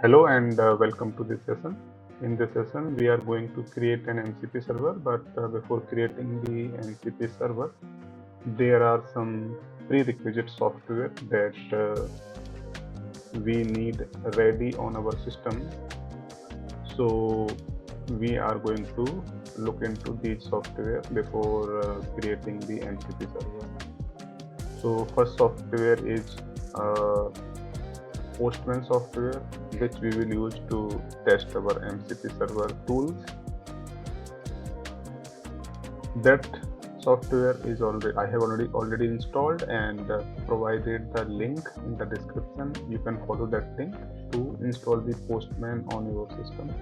Hello and welcome to this session. In this session, we are going to create an MCP server, but before creating the MCP server, there are some prerequisite software that we need ready on our system. So we are going to look into these software before creating the MCP server. So first software is Postman software, which we will use to test our MCP server tools. That software is I have already installed and provided the link in the description. You can follow that link to install the Postman on your system.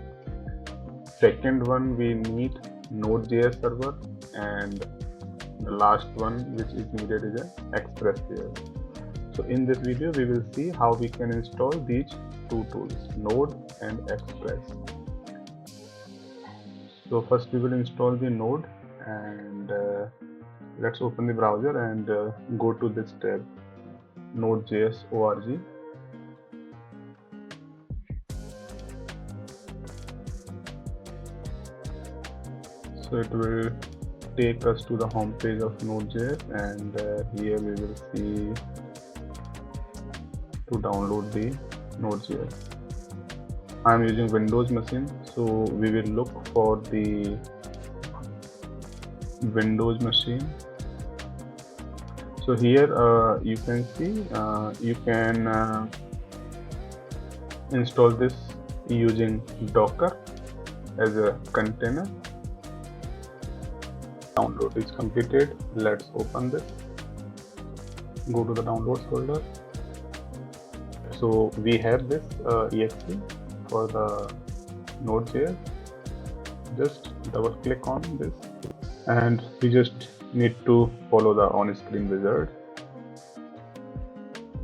Second one, we need node.js server, and the last one which is needed is an Express.js. So in this video, we will see how we can install these two tools, Node and Express. So first we will install the Node, and let's open the browser and go to this tab, node.js org. So it will take us to the home page of Node.js, and here we will see to download the Node.js. I am using Windows machine, so we will look for the Windows machine. So here you can see you can install this using Docker as a container. Download is completed. Let's open this. Go to the downloads folder. So we have this exe for the Node.js. Just double click on this, and we just need to follow the on-screen wizard.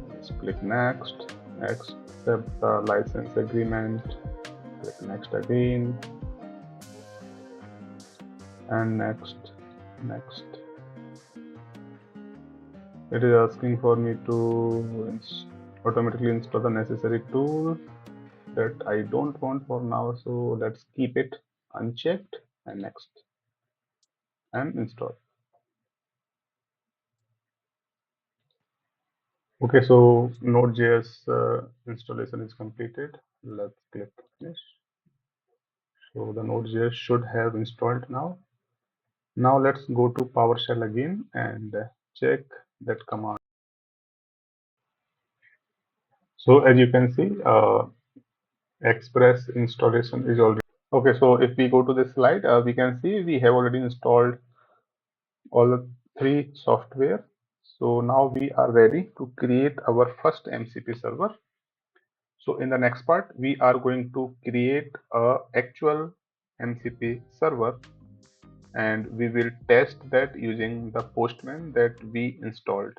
Let's click next, accept the license agreement, click next again, and next. It is asking for me to automatically install the necessary tool that I don't want for now, so let's keep it unchecked, and next, and install. Okay, so Node.js installation is completed. Let's click finish. So the Node.js should have installed now. Now let's go to PowerShell again and check that command. So as you can see, Express installation is already okay. So if we go to this slide, we can see we have already installed all the three software. So now we are ready to create our first MCP server. So in the next part, we are going to create a actual MCP server, and we will test that using the Postman that we installed.